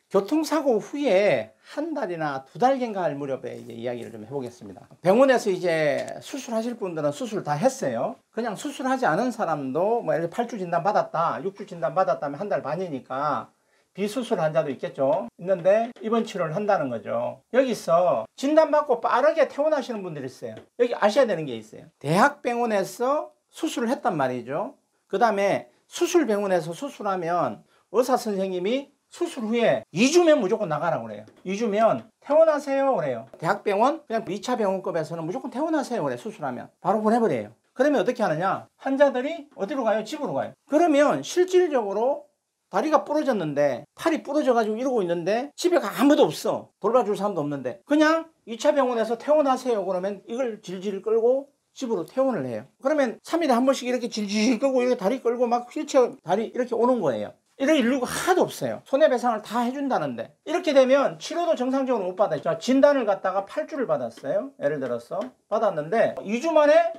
교통사고 후에 한 달이나 두 달 경과할 무렵에 이제 이야기를 좀 해보겠습니다. 병원에서 이제 수술하실 분들은 수술 다 했어요. 그냥 수술하지 않은 사람도 뭐 8주 진단 받았다, 6주 진단 받았다면 한 달 반이니까 비수술 환자도 있겠죠. 있는데 입원 치료를 한다는 거죠. 여기서 진단받고 빠르게 퇴원하시는 분들이 있어요. 여기 아셔야 되는 게 있어요. 대학병원에서 수술을 했단 말이죠. 그 다음에 수술병원에서 수술하면 의사 선생님이 수술 후에 2주면 무조건 나가라고 그래요. 2주면 퇴원하세요 그래요. 대학병원 그냥 2차 병원급에서는 무조건 퇴원하세요 그래. 수술하면 바로 보내버려요. 그러면 어떻게 하느냐, 환자들이 어디로 가요? 집으로 가요. 그러면 실질적으로 다리가 부러졌는데, 팔이 부러져 가지고 이러고 있는데 집에 아무도 없어. 돌봐줄 사람도 없는데 그냥 2차 병원에서 퇴원하세요 그러면 이걸 질질 끌고 집으로 퇴원을 해요. 그러면 3일에 한 번씩 이렇게 질질 끌고 이렇게 다리 끌고 막 휠체어 다리 이렇게 오는 거예요. 이런 인류가 하나도 없어요. 손해배상을 다 해준다는데. 이렇게 되면 치료도 정상적으로 못 받아요. 자, 진단을 갖다가 8주를 받았어요. 예를 들어서 받았는데 2주 만에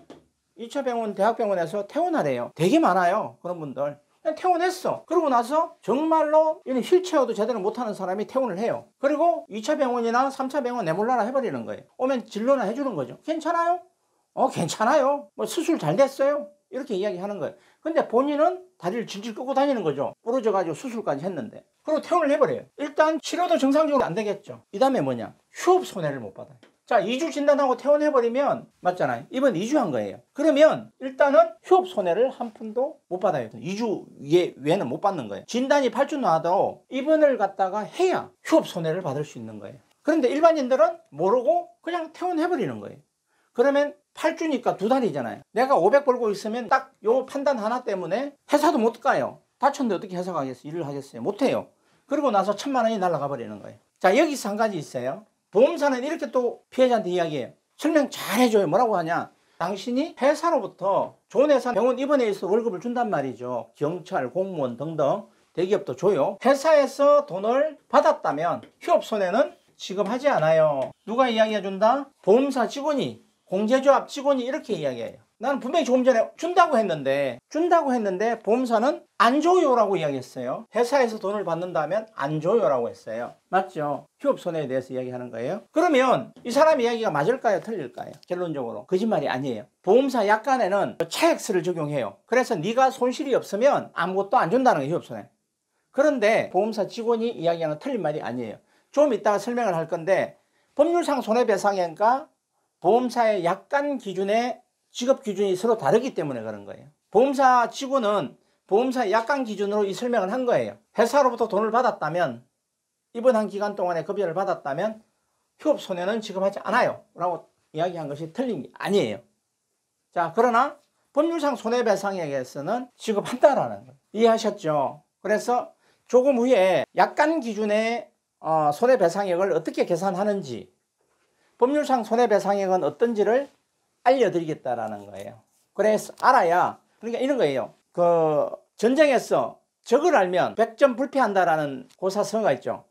2차 병원 대학병원에서 퇴원하래요. 되게 많아요. 그런 분들. 그냥 퇴원했어. 그러고 나서 정말로 휠체어도 제대로 못하는 사람이 퇴원을 해요. 그리고 2차 병원이나 3차 병원 내몰라라 해버리는 거예요. 오면 진료나 해주는 거죠. 괜찮아요? 괜찮아요. 뭐 수술 잘 됐어요. 이렇게 이야기하는 거예요. 근데 본인은 다리를 질질 끌고 다니는 거죠. 부러져가지고 수술까지 했는데. 그리고 퇴원을 해버려요. 일단 치료도 정상적으로 안 되겠죠. 이 다음에 뭐냐, 휴업 손해를 못 받아요. 자, 2주 진단하고 퇴원해버리면 맞잖아요. 이번 2주 한 거예요. 그러면 일단은 휴업 손해를 한 푼도 못 받아요. 2주 외에는 못 받는 거예요. 진단이 8주 나와도 입원을 갖다가 해야 휴업 손해를 받을 수 있는 거예요. 그런데 일반인들은 모르고 그냥 퇴원해버리는 거예요. 그러면 8주니까 두 달이잖아요. 내가 500 벌고 있으면 딱 요 판단 하나 때문에 회사도 못 가요. 다쳤는데 어떻게 회사 가겠어요? 일을 하겠어요? 못해요. 그러고 나서 1000만 원이 날아가 버리는 거예요. 자, 여기서 한 가지 있어요. 보험사는 이렇게 또 피해자한테 이야기해요. 설명 잘 해줘요. 뭐라고 하냐, 당신이 회사로부터 좋은 회사 병원 입원해 있어 월급을 준단 말이죠. 경찰, 공무원 등등 대기업도 줘요. 회사에서 돈을 받았다면 휴업 손해는 지급하지 않아요. 누가 이야기해 준다? 보험사 직원이, 공제조합 직원이 이렇게 이야기해요. 나는 분명히 조금 전에 준다고 했는데 보험사는 안 줘요라고 이야기했어요. 회사에서 돈을 받는다면 안 줘요라고 했어요. 맞죠? 휴업 손해에 대해서 이야기하는 거예요. 그러면 이 사람 이야기가 맞을까요? 틀릴까요? 결론적으로 거짓말이 아니에요. 보험사 약관에는 차액스를 적용해요. 그래서 네가 손실이 없으면 아무것도 안 준다는 거예요. 휴업 손해. 그런데 보험사 직원이 이야기하는 틀린 말이 아니에요. 좀 이따가 설명을 할 건데, 법률상 손해배상액과 보험사의 약관 기준의 지급 기준이 서로 다르기 때문에 그런 거예요. 보험사 직원은 보험사의 약관 기준으로 이 설명을 한 거예요. 회사로부터 돈을 받았다면, 입원한 기간 동안에 급여를 받았다면 휴업 손해는 지급하지 않아요 라고 이야기한 것이 틀린 게 아니에요. 자, 그러나 법률상 손해배상액에서는 지급한다라는 거예요. 이해하셨죠? 그래서 조금 후에 약관 기준의 손해배상액을 어떻게 계산하는지, 법률상 손해배상액은 어떤지를 알려드리겠다라는 거예요. 그래서 알아야, 그러니까 이런 거예요. 그 전쟁에서 적을 알면 100점 불패한다라는 고사성어가 있죠.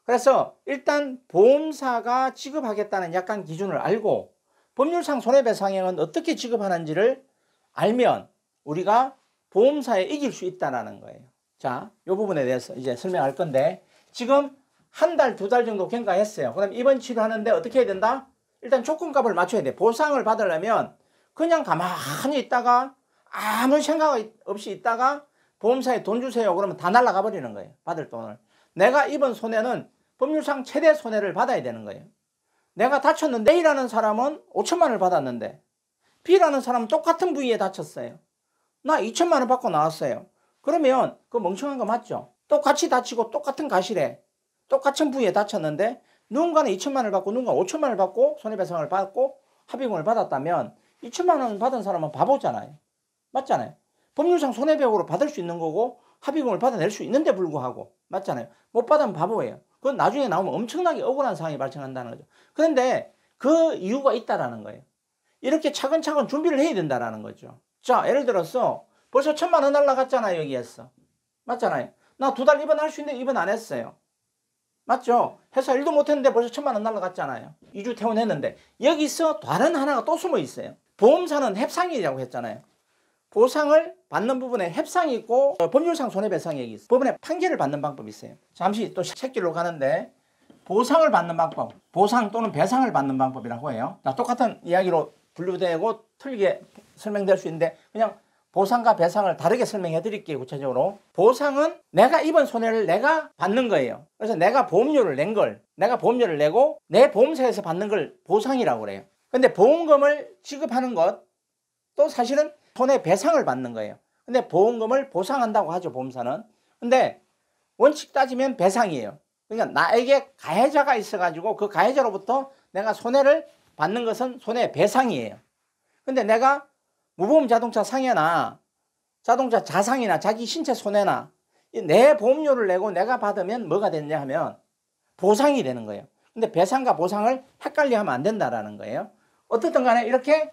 그래서 일단 보험사가 지급하겠다는 약관 기준을 알고 법률상 손해배상액은 어떻게 지급하는지를 알면 우리가 보험사에 이길 수 있다는 거예요. 자, 이 부분에 대해서 이제 설명할 건데, 지금 한 달, 두 달 정도 경과했어요. 그럼 입원 치료하는데 어떻게 해야 된다? 일단 조건값을 맞춰야 돼. 보상을 받으려면 그냥 가만히 있다가 아무 생각 없이 있다가 보험사에 돈 주세요 그러면 다 날아가 버리는 거예요. 받을 돈을. 내가 입은 손해는 법률상 최대 손해를 받아야 되는 거예요. 내가 다쳤는데 A라는 사람은 5천만 원을 받았는데 B라는 사람은 똑같은 부위에 다쳤어요. 나 2천만 원 받고 나왔어요. 그러면 그 멍청한 거 맞죠? 똑같이 다치고 똑같은 가실에 똑같은 부위에 다쳤는데 누군가는 2천만 원을 받고 누군가는 5천만 원을 받고 손해배상을 받고 합의금을 받았다면 2천만 원 받은 사람은 바보잖아요. 맞잖아요. 법률상 손해배상으로 받을 수 있는 거고 합의금을 받아낼 수 있는데 불구하고, 맞잖아요. 못 받으면 바보예요. 그건 나중에 나오면 엄청나게 억울한 상황이 발생한다는 거죠. 그런데 그 이유가 있다라는 거예요. 이렇게 차근차근 준비를 해야 된다라는 거죠. 자, 예를 들어서 벌써 1,000만 원 날라갔잖아요. 여기에서. 맞잖아요. 나 2달 입원할 수 있는데 입원 안 했어요. 맞죠? 회사 일도 못했는데 벌써 1,000만 원 날라갔잖아요. 2주 퇴원했는데. 여기서 다른 하나가 또 숨어 있어요. 보험사는 협상이라고 했잖아요. 보상을 받는 부분에 협상이 있고 법률상 손해배상액이 있어요. 법원에 판결을 받는 방법이 있어요. 잠시 또 책길로 가는데 보상을 받는 방법, 보상 또는 배상을 받는 방법이라고 해요. 똑같은 이야기로 분류되고 틀리게 설명될 수 있는데 그냥 보상과 배상을 다르게 설명해 드릴게요. 구체적으로. 보상은 내가 입은 손해를 내가 받는 거예요. 그래서 내가 보험료를 낸 걸, 내가 보험료를 내고 내 보험사에서 받는 걸 보상이라고 그래요. 근데 보험금을 지급하는 것, 또 사실은 손해배상을 받는 거예요. 근데 보험금을 보상한다고 하죠, 보험사는. 근데 원칙 따지면 배상이에요. 그러니까 나에게 가해자가 있어가지고 그 가해자로부터 내가 손해를 받는 것은 손해배상이에요. 근데 내가 무보험 자동차 상해나 자동차 자상이나 자기 신체 손해나 내 보험료를 내고 내가 받으면 뭐가 되느냐 하면 보상이 되는 거예요. 근데 배상과 보상을 헷갈려 하면 안 된다라는 거예요. 어떻든 간에 이렇게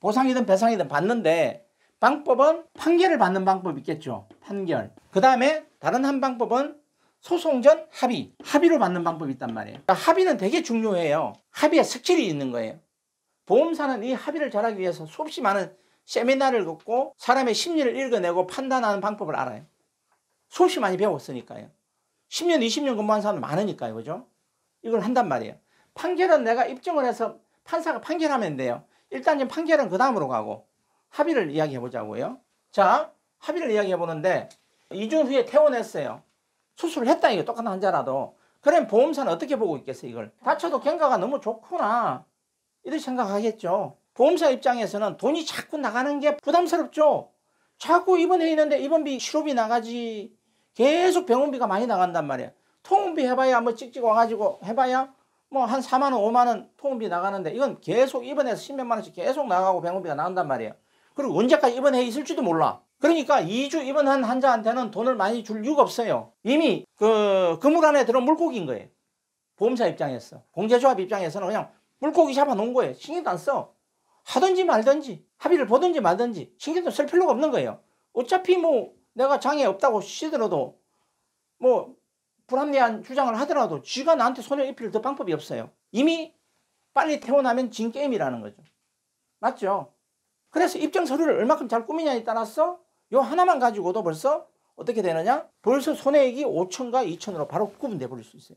보상이든 배상이든 받는데 방법은 판결을 받는 방법이 있겠죠. 판결. 그 다음에 다른 한 방법은 소송 전 합의. 합의로 받는 방법이 있단 말이에요. 그러니까 합의는 되게 중요해요. 합의에 스킬이 있는 거예요. 보험사는 이 합의를 잘하기 위해서 수없이 많은 세미나를 걷고 사람의 심리를 읽어내고 판단하는 방법을 알아요. 수없이 많이 배웠으니까요. 10년, 20년 근무한 사람 많으니까요. 그죠? 이걸 한단 말이에요. 판결은 내가 입증을 해서 판사가 판결하면 돼요. 일단 지금 판결은 그 다음으로 가고 합의를 이야기해 보자고요. 자, 합의를 이야기해 보는데 2주 후에 퇴원했어요. 수술을 했다 이거 똑같은 환자라도. 그럼 보험사는 어떻게 보고 있겠어요 이걸? 다쳐도 경과가 너무 좋구나 이렇게 생각하겠죠. 보험사 입장에서는 돈이 자꾸 나가는 게 부담스럽죠. 자꾸 입원해 있는데 입원비 치료비 나가지 계속 병원비가 많이 나간단 말이에요. 통원비 해봐야 뭐 찍찍 와가지고 해봐야 뭐 한 4만원 5만원 통원비 나가는데 이건 계속 입원해서 10몇만 원씩 계속 나가고 병원비가 나온단 말이에요. 그리고 언제까지 입원해 있을지도 몰라. 그러니까 2주 입원한 환자한테는 돈을 많이 줄 이유가 없어요. 이미 그 그물 안에 들어온 물고기인 거예요. 보험사 입장에서. 공제조합 입장에서는 그냥 물고기 잡아놓은 거예요. 신경도 안 써. 하든지 말든지 합의를 보든지 말든지 신경도 쓸 필요가 없는 거예요. 어차피 뭐 내가 장애 없다고 시더라도 뭐 불합리한 주장을 하더라도 쥐가 나한테 손해 입힐 더 방법이 없어요. 이미 빨리 퇴원하면 진 게임이라는 거죠. 맞죠? 그래서 입증 서류를 얼마큼 잘 꾸미냐에 따라서 요 하나만 가지고도 벌써 어떻게 되느냐? 벌써 손해액이 5천과 2천으로 바로 구분돼 버릴 수 있어요.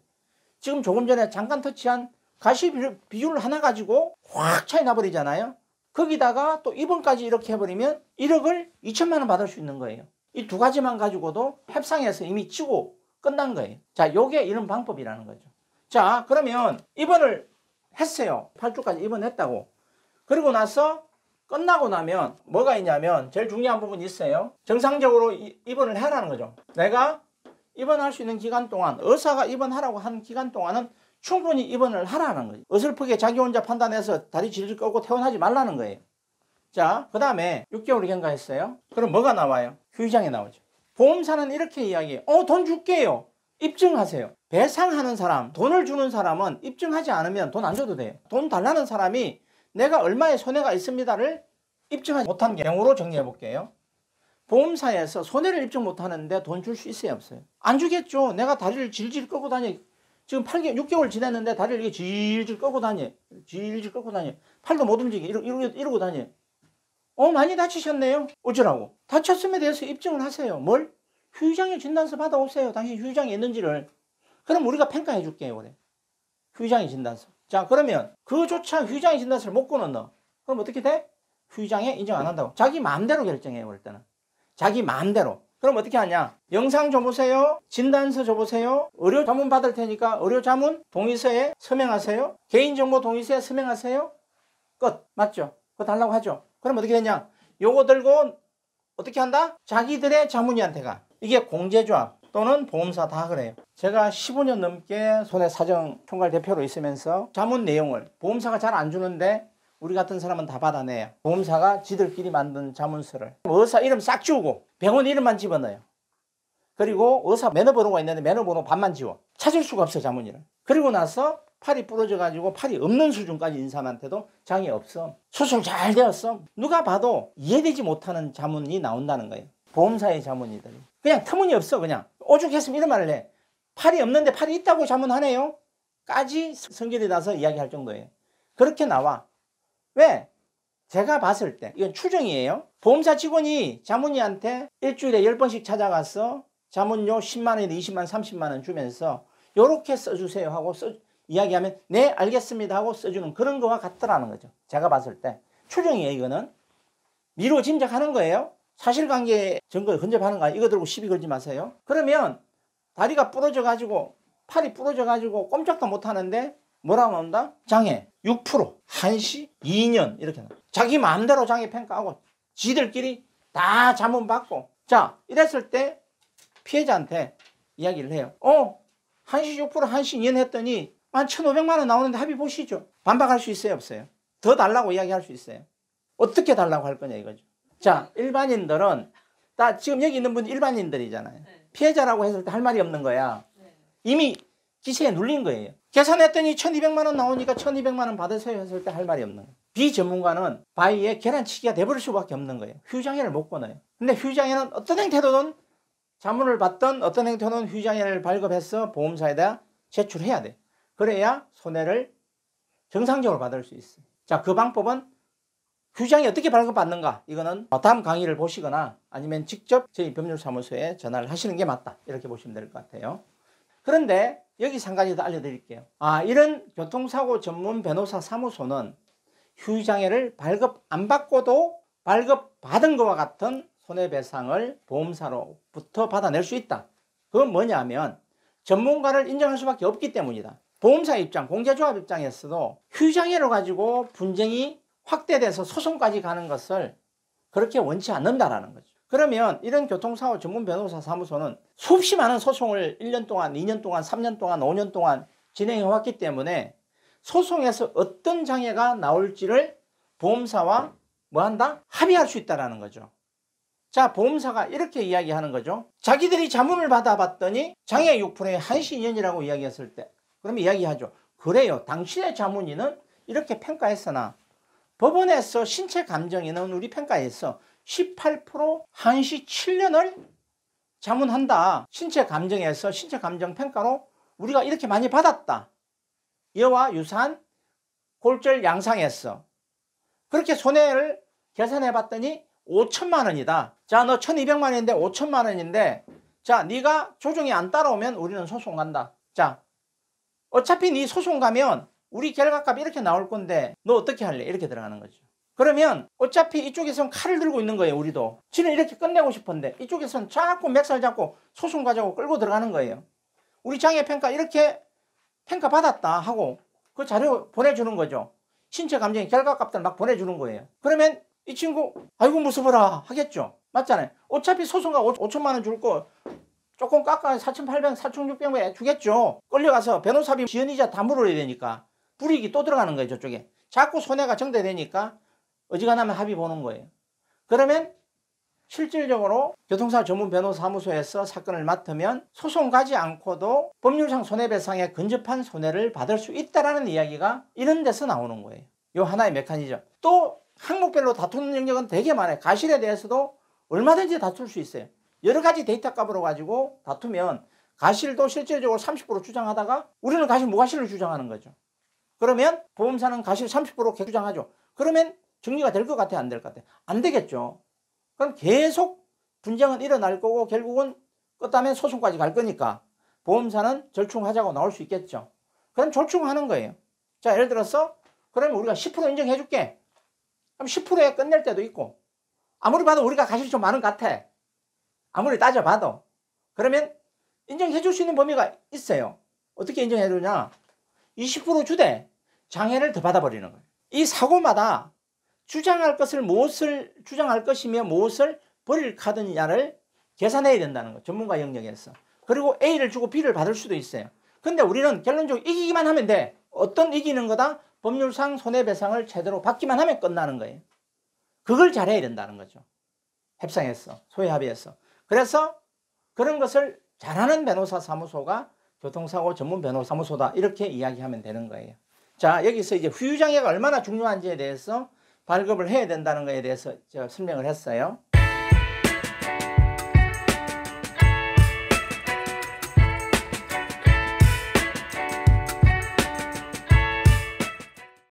지금 조금 전에 잠깐 터치한 가시 비율 하나 가지고 확 차이 나버리잖아요. 거기다가 또 입원까지 이렇게 해버리면 1억을 2천만 원 받을 수 있는 거예요. 이 두 가지만 가지고도 협상에서 이미 치고 끝난 거예요. 자, 요게 이런 방법이라는 거죠. 자, 그러면 입원을 했어요. 8주까지 입원했다고. 그리고 나서 끝나고 나면 뭐가 있냐면 제일 중요한 부분이 있어요. 정상적으로 입원을 하라는 거죠. 내가 입원할 수 있는 기간 동안 의사가 입원하라고 한 기간 동안은 충분히 입원을 하라는 거예요. 어설프게 자기 혼자 판단해서 다리 질질 끌고 퇴원하지 말라는 거예요. 자, 그 다음에 6개월이 경과했어요. 그럼 뭐가 나와요? 휴의장이 나오죠. 보험사는 이렇게 이야기해요. 돈 줄게요. 입증하세요. 배상하는 사람, 돈을 주는 사람은 입증하지 않으면 돈 안 줘도 돼요. 돈 달라는 사람이 내가 얼마의 손해가 있습니다를 입증하지 못한 경우로 정리해 볼게요. 보험사에서 손해를 입증 못하는데 돈 줄 수 있어요, 없어요? 안 주겠죠. 내가 다리를 질질 끌고 다녀. 지금 6개월 지났는데 다리를 이렇게 질질 끌고 다녀. 질질 끌고 다녀. 팔도 못 움직여. 이러고 다녀. 많이 다치셨네요. 어쩌라고? 다쳤음에 대해서 입증을 하세요. 뭘? 휴의장의 진단서 받아오세요. 당신 휴의장이 있는지를. 그럼 우리가 평가해 줄게요. 그래. 휴의장의 진단서. 자, 그러면 그조차 휴의장의 진단서를 못 끊었너. 그럼 어떻게 돼? 휴의장에 인정 안 한다고. 자기 마음대로 결정해요. 그럴 때는. 자기 마음대로. 그럼 어떻게 하냐? 영상 줘보세요. 진단서 줘보세요. 의료 자문 받을 테니까 의료 자문 동의서에 서명하세요. 개인정보 동의서에 서명하세요. 끝. 맞죠? 그거 달라고 하죠. 그럼 어떻게 되냐? 요거 들고 어떻게 한다? 자기들의 자문위한테 가. 이게 공제조합 또는 보험사 다 그래요. 제가 15년 넘게 손해사정 총괄 대표로 있으면서 자문 내용을 보험사가 잘 안 주는데 우리 같은 사람은 다 받아내요. 보험사가 지들끼리 만든 자문서를 의사 이름 싹 지우고 병원 이름만 집어넣어요. 그리고 의사 면허번호가 있는데 면허번호 반만 지워. 찾을 수가 없어 자문위를. 그리고 나서 팔이 부러져가지고 팔이 없는 수준까지 있는 사람한테도 장애 없어. 수술 잘 되었어. 누가 봐도 이해되지 못하는 자문이 나온다는 거예요. 보험사의 자문이들이. 그냥 터무니없어. 그냥 오죽했으면 이런 말을 해. 팔이 없는데 팔이 있다고 자문하네요. 까지 성질이 나서 이야기할 정도예요. 그렇게 나와. 왜? 제가 봤을 때 이건 추정이에요. 보험사 직원이 자문위한테 일주일에 10번씩 찾아가서 자문료 10만 원, 20만 원, 30만 원 주면서 요렇게 써주세요 하고 이야기하면 네 알겠습니다 하고 써주는 그런 거와 같더라는 거죠. 제가 봤을 때 추정이에요. 이거는 미루어 짐작하는 거예요. 사실관계 증거 근접하는 거 이거 들고 시비 걸지 마세요. 그러면 다리가 부러져 가지고 팔이 부러져 가지고 꼼짝도 못 하는데 뭐라고 나온다? 장애 6%, 한시 2년 이렇게 나와. 자기 마음대로 장애 평가하고 지들끼리 다 자문받고. 자, 이랬을 때 피해자한테 이야기를 해요. 한시 6%, 한시 2년 했더니 한 1,500만 원 나오는데 합의 보시죠. 반박할 수 있어요, 없어요? 더 달라고 이야기할 수 있어요. 어떻게 달라고 할 거냐 이거죠. 자, 일반인들은 지금 여기 있는 분이 일반인들이잖아요. 피해자라고 했을 때 할 말이 없는 거야. 이미 기세에 눌린 거예요. 계산했더니 1,200만 원 나오니까 1,200만 원 받으세요 했을 때 할 말이 없는 거예요. 비전문가는 바위에 계란치기가 돼버릴 수밖에 없는 거예요. 휴장애를 못 끊어요. 근데 휴장애는 어떤 행태로든 자문을 받던 어떤 행태로든 휴장애를 발급해서 보험사에다 제출해야 돼. 그래야 손해를 정상적으로 받을 수 있어요. 자, 그 방법은 휴장이 어떻게 발급받는가? 이거는 다음 강의를 보시거나 아니면 직접 저희 법률사무소에 전화를 하시는 게 맞다. 이렇게 보시면 될 것 같아요. 그런데 여기서 한 가지 더 알려드릴게요. 이런 교통사고 전문 변호사 사무소는 휴장애를 발급 안 받고도 발급받은 것과 같은 손해배상을 보험사로부터 받아낼 수 있다. 그건 뭐냐면 전문가를 인정할 수밖에 없기 때문이다. 보험사 입장, 공제조합 입장에서도 휴장애를 가지고 분쟁이 확대돼서 소송까지 가는 것을 그렇게 원치 않는다라는 거죠. 그러면 이런 교통사고 전문 변호사 사무소는 수없이 많은 소송을 1년 동안, 2년 동안, 3년 동안, 5년 동안 진행해 왔기 때문에 소송에서 어떤 장애가 나올지를 보험사와 뭐한다? 합의할 수 있다는 거죠. 자, 보험사가 이렇게 이야기하는 거죠. 자기들이 자문을 받아봤더니 장애 6%에 한시 2년이라고 이야기했을 때 그러면 이야기하죠. 그래요. 당신의 자문위는 이렇게 평가했으나 법원에서 신체 감정인은 우리 평가에서 18% 한시 7년을 자문한다. 신체 감정에서 신체 감정 평가로 우리가 이렇게 많이 받았다. 이와 유사한 골절 양상에서 그렇게 손해를 계산해 봤더니 5천만 원이다. 자, 너 1,200만 원인데 5천만 원인데 자, 네가 조정이 안 따라오면 우리는 소송 간다. 자, 어차피 네 소송 가면 우리 결과값이 이렇게 나올 건데 너 어떻게 할래? 이렇게 들어가는 거죠. 그러면 어차피 이쪽에서는 칼을 들고 있는 거예요. 우리도. 지는 이렇게 끝내고 싶은데 이쪽에서는 자꾸 맥살 잡고 소송 가자고 끌고 들어가는 거예요. 우리 장애평가 이렇게 평가 받았다 하고 그 자료 보내주는 거죠. 신체 감정의 결과값들 막 보내주는 거예요. 그러면 이 친구 아이고 무서워라 하겠죠. 맞잖아요. 어차피 소송가 5천만 원 줄 거 조금 깎아 4,800, 4,600에 주겠죠. 끌려가서 변호사비 지연이자 다 물어야 되니까 불이익이 또 들어가는 거예요. 저쪽에. 자꾸 손해가 정대되니까 어지간하면 합의 보는 거예요. 그러면 실질적으로 교통사고 전문 변호사 사무소에서 사건을 맡으면 소송 가지 않고도 법률상 손해배상에 근접한 손해를 받을 수 있다라는 이야기가 이런 데서 나오는 거예요. 이 하나의 메커니즘. 또 항목별로 다투는 영역은 되게 많아요. 가실에 대해서도 얼마든지 다툴 수 있어요. 여러 가지 데이터 값으로 가지고 다투면 가실도 실질적으로 30% 주장하다가 우리는 가실 무가실을 주장하는 거죠. 그러면 보험사는 가실 30% 주장하죠. 그러면 정리가 될 것 같아, 안 될 것 같아? 안 되겠죠. 그럼 계속 분쟁은 일어날 거고 결국은 끝다면 소송까지 갈 거니까 보험사는 절충하자고 나올 수 있겠죠. 그럼 절충하는 거예요. 자, 예를 들어서 그러면 우리가 10% 인정해 줄게. 그럼 10%에 끝낼 때도 있고 아무리 봐도 우리가 가실이 좀 많은 것 같아. 아무리 따져봐도. 그러면 인정해 줄 수 있는 범위가 있어요. 어떻게 인정해 주냐? 20% 주되 장애를 더 받아버리는 거예요. 이 사고마다 주장할 것을 무엇을 주장할 것이며 무엇을 버릴 카드냐를 계산해야 된다는 거예요. 전문가 영역에서. 그리고 A를 주고 B를 받을 수도 있어요. 근데 우리는 결론적으로 이기기만 하면 돼. 어떤 이기는 거다? 법률상 손해배상을 제대로 받기만 하면 끝나는 거예요. 그걸 잘해야 된다는 거죠. 협상에서, 소외합의에서. 그래서 그런 것을 잘하는 변호사 사무소가 교통사고 전문 변호사 사무소다. 이렇게 이야기하면 되는 거예요. 자, 여기서 이제 후유장애가 얼마나 중요한지에 대해서 발급을 해야 된다는 것에 대해서 제가 설명을 했어요.